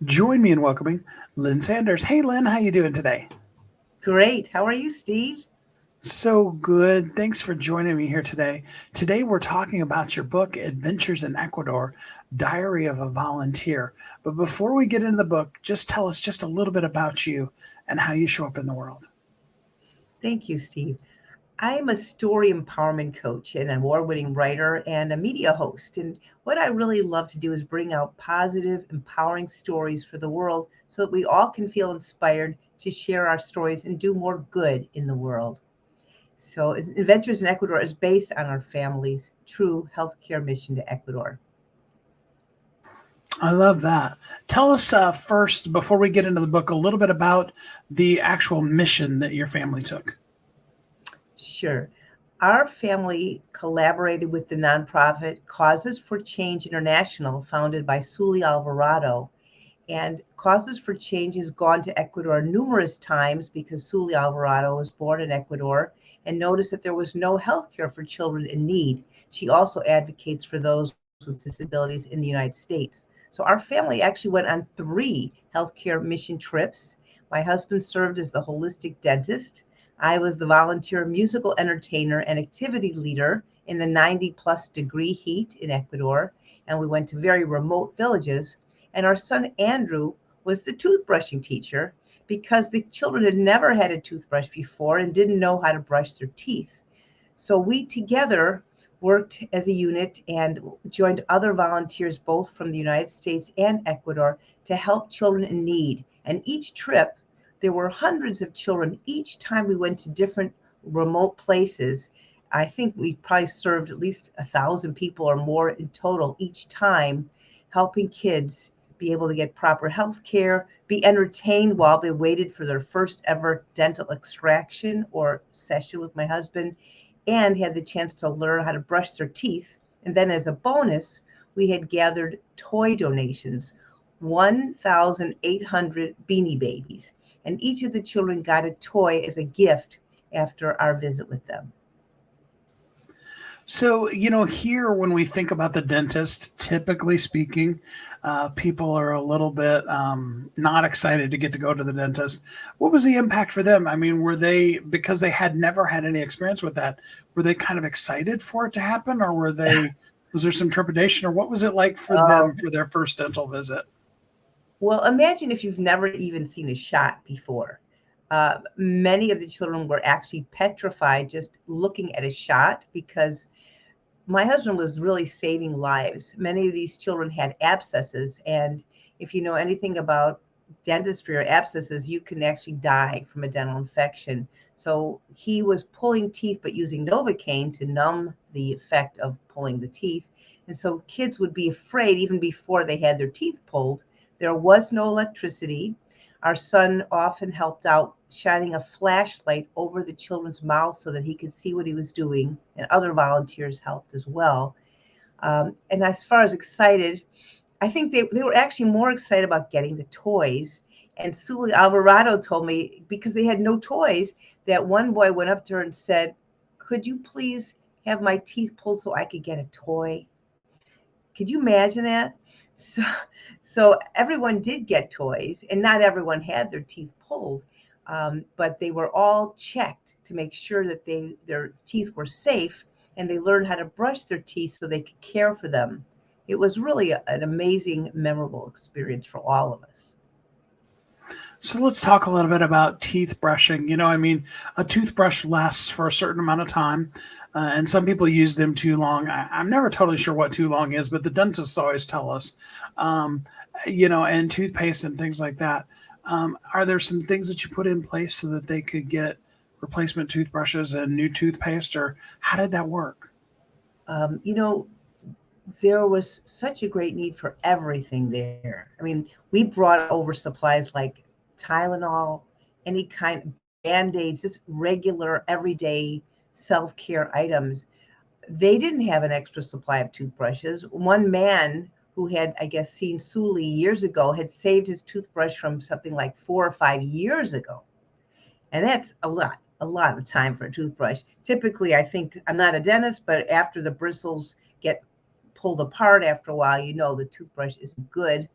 Join me in welcoming Lynn Sanders. Hey, Lynn, how you doing today? Great. How are you, Steve? So good. Thanks for joining me here today. Today we're talking about your book, Adventures in Ecuador, Diary of a Volunteer. But before we get into the book, just tell us just a little bit about you and how you show up in the world. Thank you, Steve. I'm a story empowerment coach and an award-winning writer and a media host. And what I really love to do is bring out positive, empowering stories for the world so that we all can feel inspired to share our stories and do more good in the world. So, Adventures in Ecuador is based on our family's true healthcare mission to Ecuador. I love that. Tell us first, before we get into the book, a little bit about the actual mission that your family took. Sure. Our family collaborated with the nonprofit Causes for Change International, founded by Zully Alvarado. And Causes for Change has gone to Ecuador numerous times because Zully Alvarado was born in Ecuador and noticed that there was no health care for children in need. She also advocates for those with disabilities in the United States. So our family actually went on 3 healthcare mission trips. My husband served as the holistic dentist. I was the volunteer musical entertainer and activity leader in the 90 plus degree heat in Ecuador. And we went to very remote villages. And our son Andrew was the toothbrushing teacher because the children had never had a toothbrush before and didn't know how to brush their teeth. So we together worked as a unit and joined other volunteers both from the United States and Ecuador to help children in need. And each trip, there were hundreds of children. Each time we went to different remote places, I think we probably served at least 1,000 people or more in total each time, helping kids be able to get proper health care, be entertained while they waited for their first ever dental extraction or session with my husband, and had the chance to learn how to brush their teeth. And then, as a bonus, we had gathered toy donations, 1,800 beanie babies. And each of the children got a toy as a gift after our visit with them. So, here when we think about the dentist, typically speaking, people are a little bit not excited to get to go to the dentist. What was the impact for them? I mean, were they, because they had never had any experience with that, were they kind of excited for it to happen, or was there some trepidation, or what was it like for Uh, them for their first dental visit? well, imagine if you've never even seen a shot before. Many of the children were actually petrified just looking at a shot because my husband was really saving lives. Many of these children had abscesses, and if you know anything about dentistry or abscesses, you can actually die from a dental infection. So he was pulling teeth, but using Novocaine to numb the effect of pulling the teeth. And so kids would be afraid even before they had their teeth pulled. There was no electricity. Our son often helped out shining a flashlight over the children's mouths so that he could see what he was doing, and other volunteers helped as well. And as far as excited, I think they were actually more excited about getting the toys. And Sully Alvarado told me because they had no toys that one boy went up to her and said, "Could you please have my teeth pulled so I could get a toy?" Could you imagine that? So, so everyone did get toys, and not everyone had their teeth pulled, but they were all checked to make sure that their teeth were safe, and they learned how to brush their teeth so they could care for them. It was really an amazing, memorable experience for all of us. So let's talk a little bit about teeth brushing. I mean, a toothbrush lasts for a certain amount of time, and some people use them too long. I'm never totally sure what too long is, but the dentists always tell us, um, and toothpaste and things like that. Are there some things that you put in place so that they could get replacement toothbrushes and new toothpaste, or how did that work? Um, you know, there was such a great need for everything there. I mean, we brought over supplies like Tylenol, any kind of band-aids, just regular everyday self-care items. They didn't have an extra supply of toothbrushes. One man who had, I guess, seen Suli years ago had saved his toothbrush from something like 4 or 5 years ago. And that's a lot of time for a toothbrush. Typically, I think I'm not a dentist, but after the bristles get pulled apart after a while, you know the toothbrush isn't good.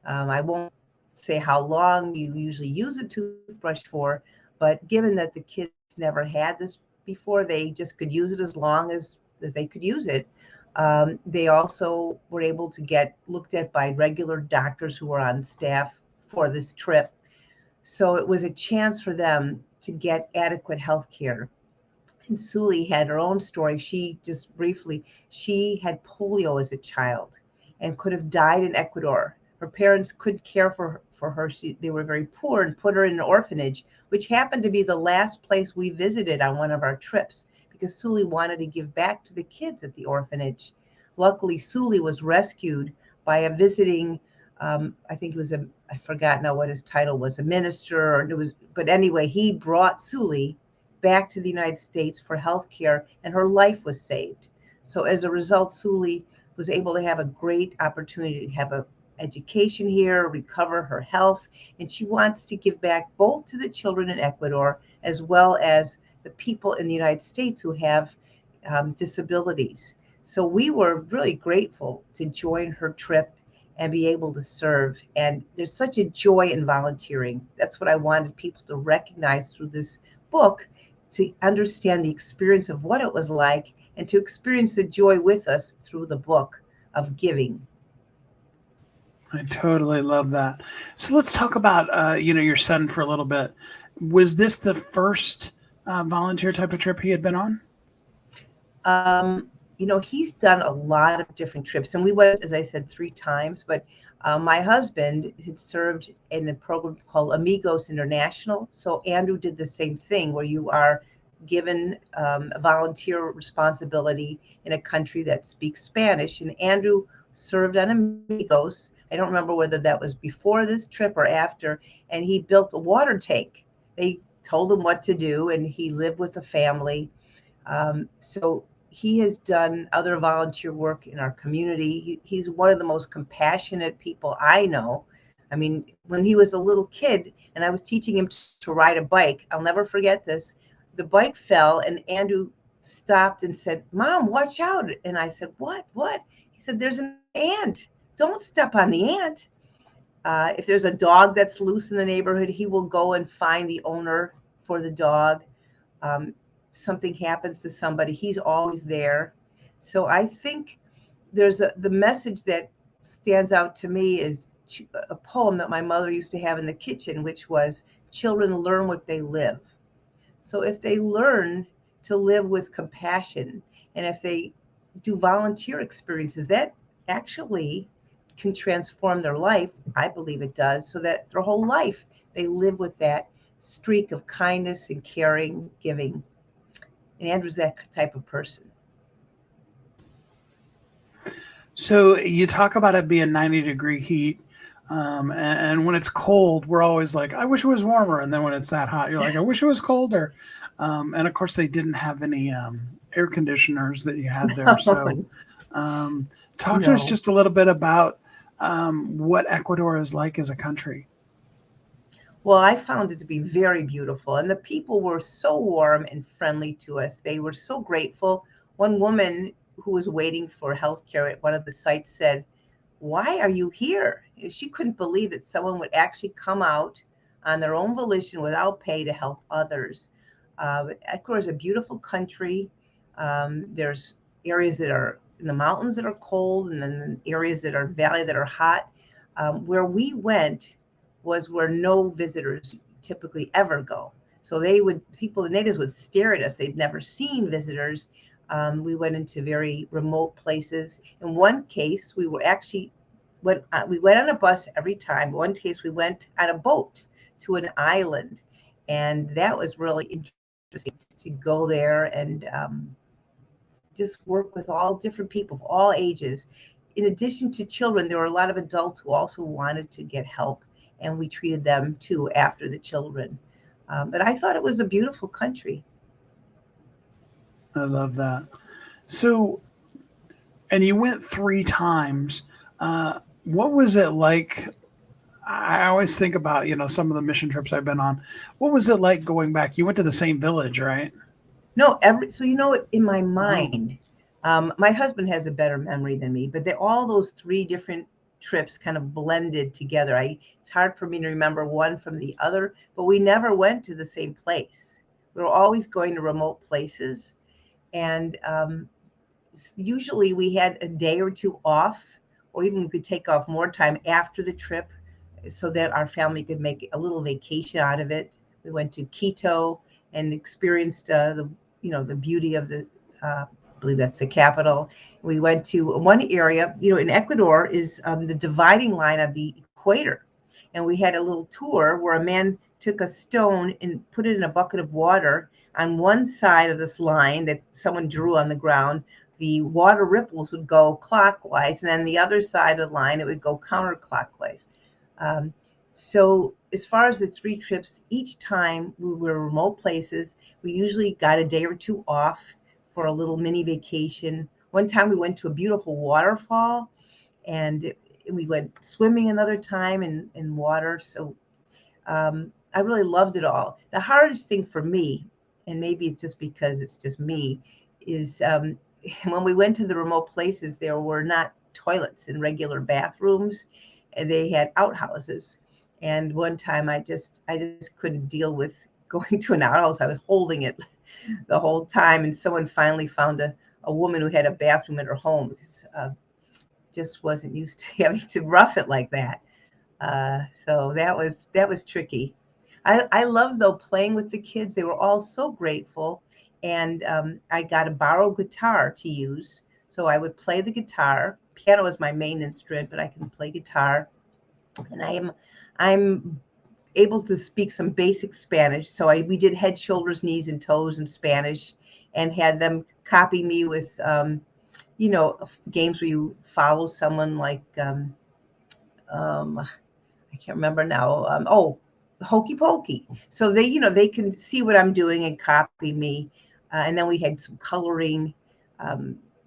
I won't say how long you usually use a toothbrush for, but given that the kids never had this before, they just could use it as long as they could use it. They also were able to get looked at by regular doctors who were on staff for this trip. So it was a chance for them to get adequate health care. And Sully had her own story. She just briefly, she had polio as a child and could have died in Ecuador. Her parents couldn't care for her. They were very poor and put her in an orphanage, which happened to be the last place we visited on one of our trips because Sully wanted to give back to the kids at the orphanage. Luckily, Sully was rescued by a visiting, I think it was I forgot now what his title was, a minister, or it was, but anyway, he brought Sully back to the United States for health care, and her life was saved. So as a result, Sully was able to have a great opportunity to have a education here, recover her health, and she wants to give back both to the children in Ecuador as well as the people in the United States who have disabilities. So we were really grateful to join her trip and be able to serve. And there's such a joy in volunteering. That's what I wanted people to recognize through this book, to understand the experience of what it was like and to experience the joy with us through the book of giving. I totally love that. So let's talk about your son for a little bit. Was this the first volunteer type of trip he had been on? He's done a lot of different trips, and we went, as I said, 3 times. But my husband had served in a program called Amigos International. So Andrew did the same thing, where you are given a volunteer responsibility in a country that speaks Spanish. And Andrew served on Amigos. I don't remember whether that was before this trip or after. And he built a water tank. They told him what to do, and he lived with a family. So he has done other volunteer work in our community. He's one of the most compassionate people I know. I mean, when he was a little kid and I was teaching him to ride a bike, I'll never forget this. The bike fell and Andrew stopped and said, "Mom, watch out." And I said, "What? What?" He said, "There's an ant. Don't step on the ant." If there's a dog that's loose in the neighborhood, he will go and find the owner for the dog. Something happens to somebody, he's always there. So I think the message that stands out to me is a poem that my mother used to have in the kitchen, which was, "Children learn what they live." So if they learn to live with compassion, and if they do volunteer experiences, that actually can transform their life. I believe it does, so that their whole life they live with that streak of kindness and caring, giving. And Andrew's that type of person. So you talk about it being 90-degree heat. And when it's cold, we're always like, I wish it was warmer. And then when it's that hot, you're like, I wish it was colder. And of course, they didn't have any air conditioners that you had there. So talk to us No. just a little bit about what Ecuador is like as a country. Well, I found it to be very beautiful, and the people were so warm and friendly to us. They were so grateful. One woman who was waiting for healthcare at one of the sites said, "Why are you here?" She couldn't believe that someone would actually come out on their own volition without pay to help others. Ecuador is a beautiful country. There's areas that are in the mountains that are cold, and then areas that are valley that are hot. Where we went was where no visitors typically ever go. So the natives would stare at us. They'd never seen visitors. We went into very remote places. In one case, we went on a bus every time. In one case, we went on a boat to an island, and that was really interesting to go there and just work with all different people of all ages. In addition to children, there were a lot of adults who also wanted to get help, and we treated them too after the children. But I thought it was a beautiful country. I love that. So, and you went 3 times. What was it like? I always think about, some of the mission trips I've been on. What was it like going back? You went to the same village, right? No, so in my Oh, mind, my husband has a better memory than me, but all those 3 different trips kind of blended together. It's hard for me to remember one from the other, but we never went to the same place. We were always going to remote places, and usually we had a day or two off, or even we could take off more time after the trip so that our family could make a little vacation out of it. We went to Quito and experienced the beauty of the I believe that's the capital. We went to one area, in Ecuador is the dividing line of the equator. And we had a little tour where a man took a stone and put it in a bucket of water on one side of this line that someone drew on the ground. The water ripples would go clockwise, and on the other side of the line, it would go counterclockwise. Um, so as far as the three trips, each time we were remote places, we usually got a day or two off for a little mini vacation. One time we went to a beautiful waterfall, and we went swimming another time in water. So I really loved it all. The hardest thing for me, and maybe it's just because it's just me, is when we went to the remote places, there were not toilets and regular bathrooms, and they had outhouses. And one time I just couldn't deal with going to an outhouse. I was holding it the whole time, and someone finally found a woman who had a bathroom in her home because just wasn't used to having to rough it like that. So that was tricky. I love though playing with the kids. They were all so grateful, and I got a borrowed guitar to use. So I would play the guitar. Piano is my main instrument, but I can play guitar, and I'm able to speak some basic Spanish. So we did head, shoulders, knees, and toes in Spanish, and had them copy me with games where you follow someone like I can't remember now. Hokey Pokey. So they can see what I'm doing and copy me. And then we had some coloring.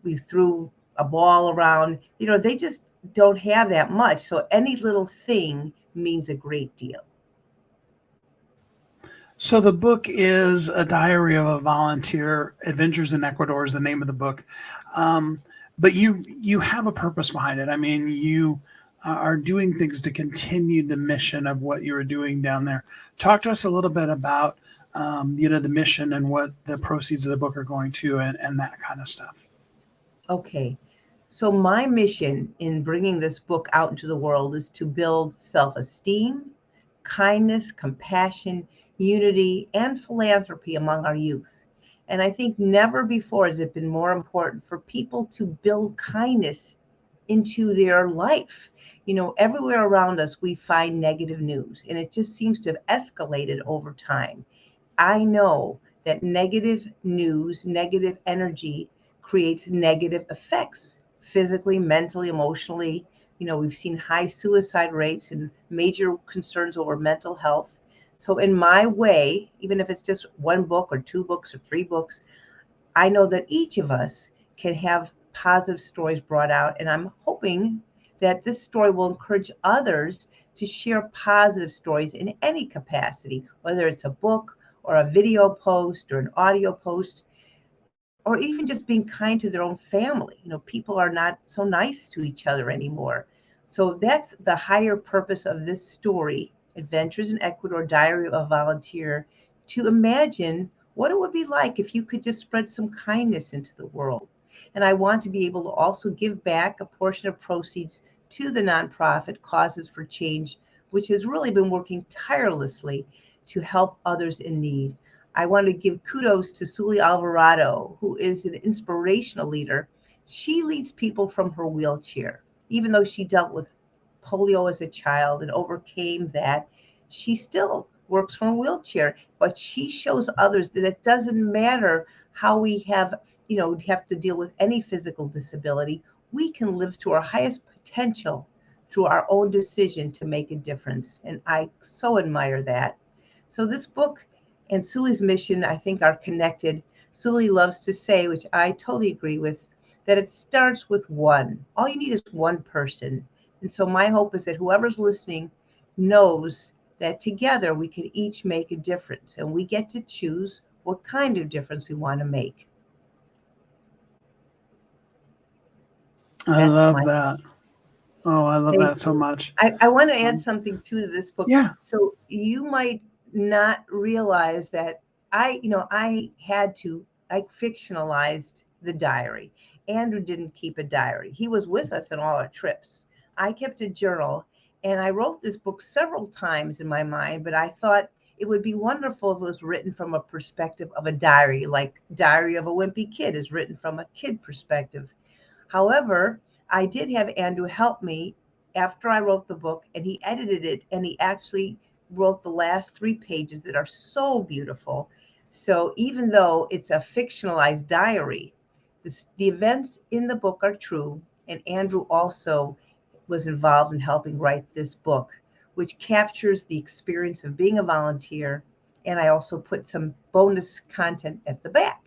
We threw a ball around. They just don't have that much. So any little thing means a great deal. So the book is a diary of a volunteer. Adventures in Ecuador is the name of the book, um, but you have a purpose behind it. I mean, you are doing things to continue the mission of what you were doing down there. Talk to us a little bit about the mission and what the proceeds of the book are going to, and that kind of stuff. Okay. So my mission in bringing this book out into the world is to build self-esteem, kindness, compassion, unity, and philanthropy among our youth. And I think never before has it been more important for people to build kindness into their life. Everywhere around us, we find negative news, and it just seems to have escalated over time. I know that negative news, negative energy creates negative effects physically, mentally, emotionally. We've seen high suicide rates and major concerns over mental health. So, in my way, even if it's just one book or two books or three books, I know that each of us can have positive stories brought out, and I'm hoping that this story will encourage others to share positive stories in any capacity, whether it's a book or a video post or an audio post, or even just being kind to their own family. People are not so nice to each other anymore. So that's the higher purpose of this story, Adventures in Ecuador, Diary of a Volunteer, to imagine what it would be like if you could just spread some kindness into the world. And I want to be able to also give back a portion of proceeds to the nonprofit Causes for Change, which has really been working tirelessly to help others in need. I want to give kudos to Zully Alvarado, who is an inspirational leader. She leads people from her wheelchair. Even though she dealt with polio as a child and overcame that, she still works from a wheelchair. But she shows others that it doesn't matter how we have to deal with any physical disability. We can live to our highest potential through our own decision to make a difference. And I so admire that. So this book and Sully's mission, I think, are connected. Sully loves to say, which I totally agree with, that it starts with one. All you need is one person. And so my hope is that whoever's listening knows that together we can each make a difference, and we get to choose what kind of difference we want to make. I That's love my that. Oh, I love Thank that so you. much. I want to add Um, something too to this book. yeah. So you might not realize that I fictionalized the diary. Andrew didn't keep a diary. He was with us on all our trips. I kept a journal, and I wrote this book several times in my mind, but I thought it would be wonderful if it was written from a perspective of a diary, like Diary of a Wimpy Kid is written from a kid perspective. However, I did have Andrew help me after I wrote the book, and he edited it, and he actually wrote the last 3 pages that are so beautiful. So even though it's a fictionalized diary, the events in the book are true, and Andrew also was involved in helping write this book, which captures the experience of being a volunteer. And I also put some bonus content at the back.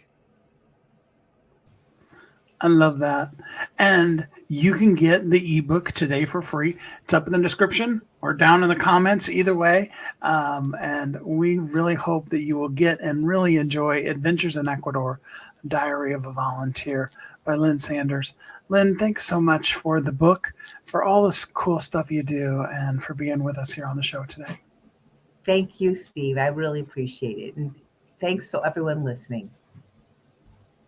I love that. And you can get the ebook today for free. It's up in the description or down in the comments, either way. And we really hope that you will get and really enjoy Adventures in Ecuador, Diary of a Volunteer by Lynn Sanders. Lynn, thanks so much for the book, for all this cool stuff you do, and for being with us here on the show today. Thank you, Steve. I really appreciate it. And thanks to everyone listening.